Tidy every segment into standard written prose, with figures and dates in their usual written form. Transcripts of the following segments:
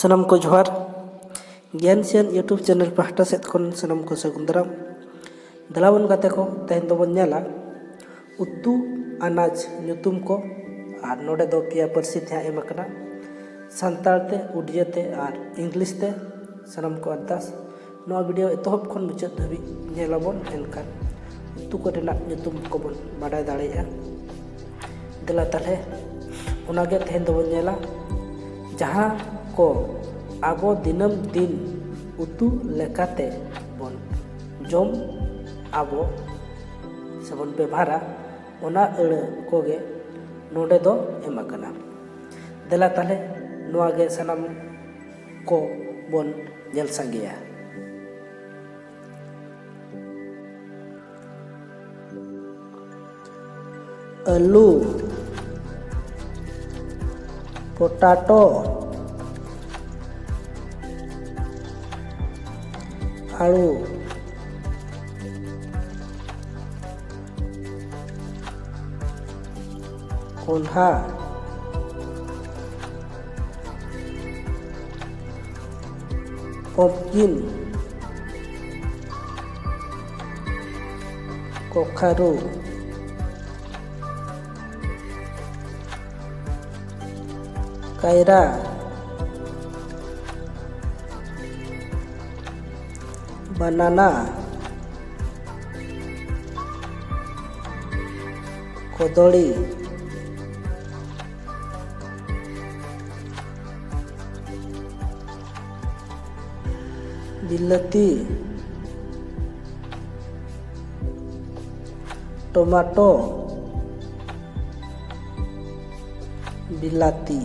सनम को जोहार ज्ञानसियन YouTube channel पाहटा सेद खन सनम को सगुन दाराम दलावन गाते को तेहन दो नेला उतु अनाज ᱧᱩᱛᱩᱢ को और नोडे दो पिया परसी थे एम कना सानताल ते उड़िया ते और इंग्लिश ते सनम को अरदास नवा वीडियो एतहब खन मुचाद धाबी नेलाबन एनखान उतु को रेना ᱧᱩᱛᱩᱢ को बन बाडाय दाड़ेया दला ताले उनागे तेहन दो नेला जहाँ को आबो दिनम दिन उतु लेकाते बन जम आबो सबन व्यवहारा ओना अड़ कोगे नोडे दो एमाकना देला ताले नोआगे सनम को बन नेल संगेया। आलू, पोटाटो, आलू, कोल्हा, पम्पकिन, कखारू, कायरा, बनाना, कदली, बिलाती, टमाटो, बिलाती,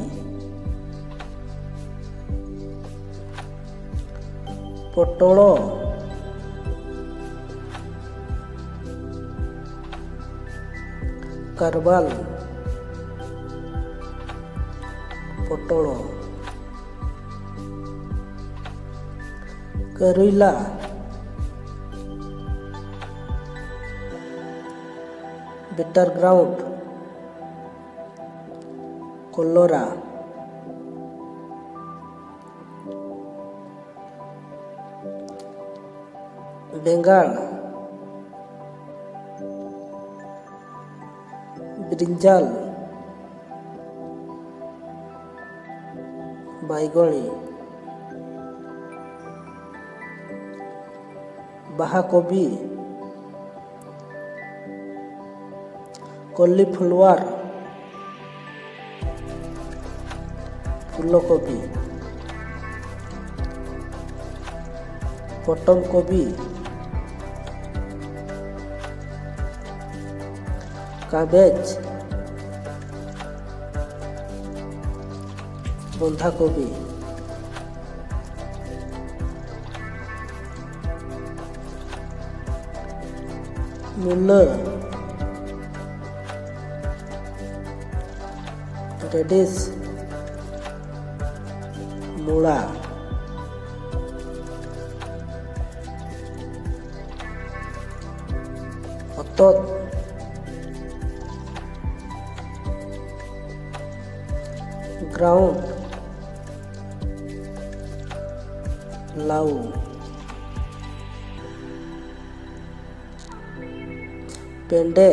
पोटोलो, करवाल, पोटोलो, करेला, बिटर ग्राउंड, कोलोरा, बेंगाल, ब्रिंजाल, बैगणी, बाहाकोबी, कॉलीफ्लावर, फूलकोबी, पटम कोबी, काबेज, बंधा कोबी, मूला, रेडिश, मूला, हतत, ग्राउंड, लाउ, पेंडे,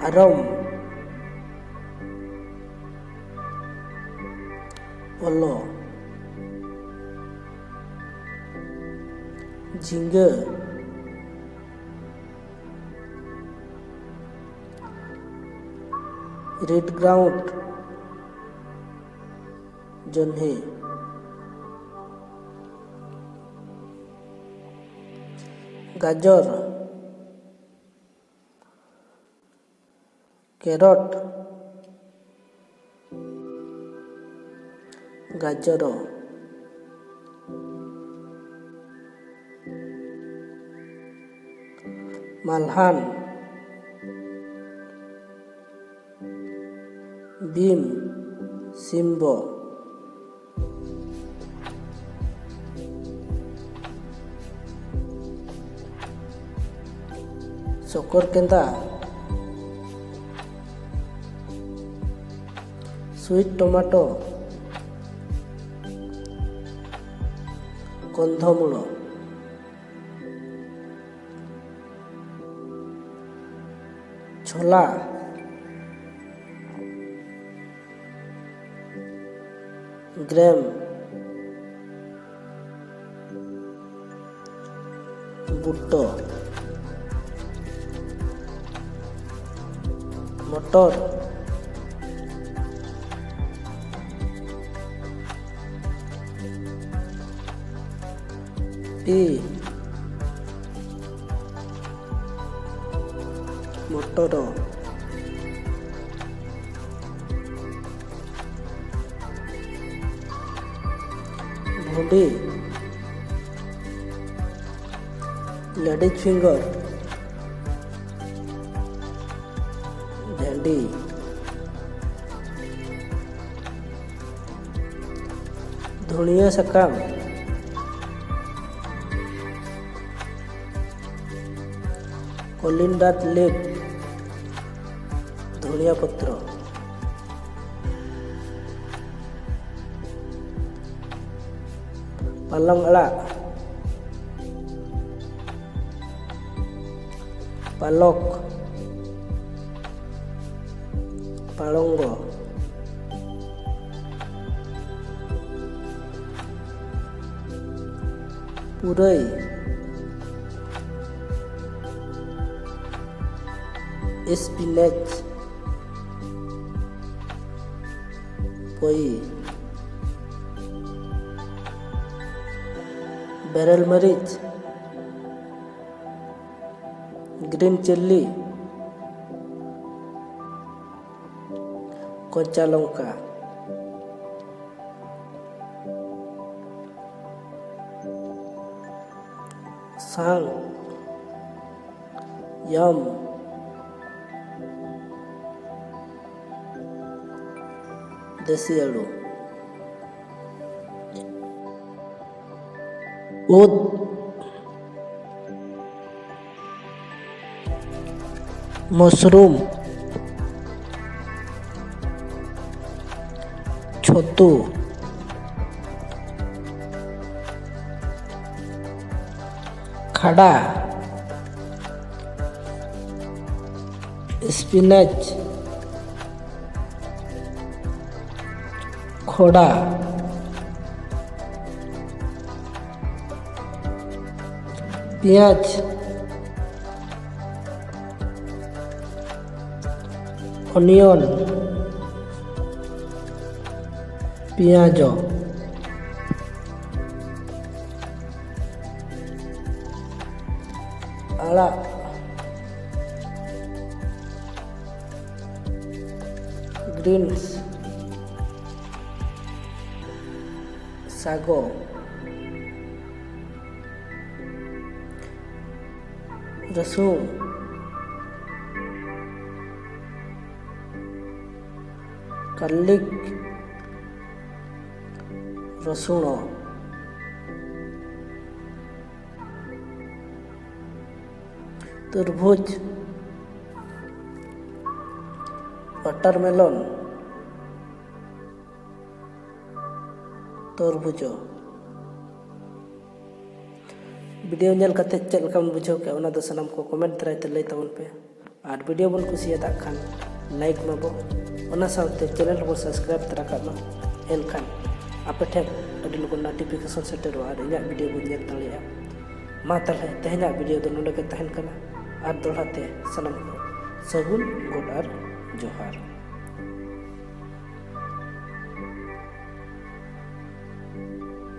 आरम, ओलो, झींगा, रेड ग्राउंड, जन्हे, गाजर, कैरट, गाजर, मालहान, बीम, सिम्बो, शक्कर केंदा, sweet tomato, কন্ধমূল, ছোলা, গ্রাম, বুট, মটর, পি, মটর, ভুঁডি, লেডিজ ফিঙ্গর, ভেন্ডি, ধনিয়া সাকাম, কলিন্ডার লিভ, ধনিয়া পত্র, পালং আড়াগ, পালক, পালঙ্গ, পুরই, স্পিনাচ, পই, বেরেল মরিচ, গ্রিন চিল্লি, কঞ্চা লঙ্কা, সাং, ইয়াম, দেশি আলু, উদ, মশরুম, ছতু, খাডা, স্পিনাচ, খোড়া, পেঁয়াজ, অনিয়ন, পেঁয়াজ, আড়াগ, গ্রিনস, ଶାଗ, ରସୁଣ, ଗାର୍ଲିକ, ରସୁଣ, ତରଭୁଜ, वाटरमेलन, तरबूज। वीडियो नेल कते चेक लका बन बुझाव के ओना दो सनम को कमेंट द्वारा ते लई तबन पे और वीडियो बन कुसियादा खान लाइक माबो ओना साथे चैनल को सब्सक्राइब तरा कामा एनखान आपे ठेक अडी लोगन नोटिफिकेशन सेटरो और इया वीडियो बन नेल दाड़िया मा तले तेहना वीडियो दो नोडे के तहन कना और दोड़ाते सनम को सगुन गुड और जोहार।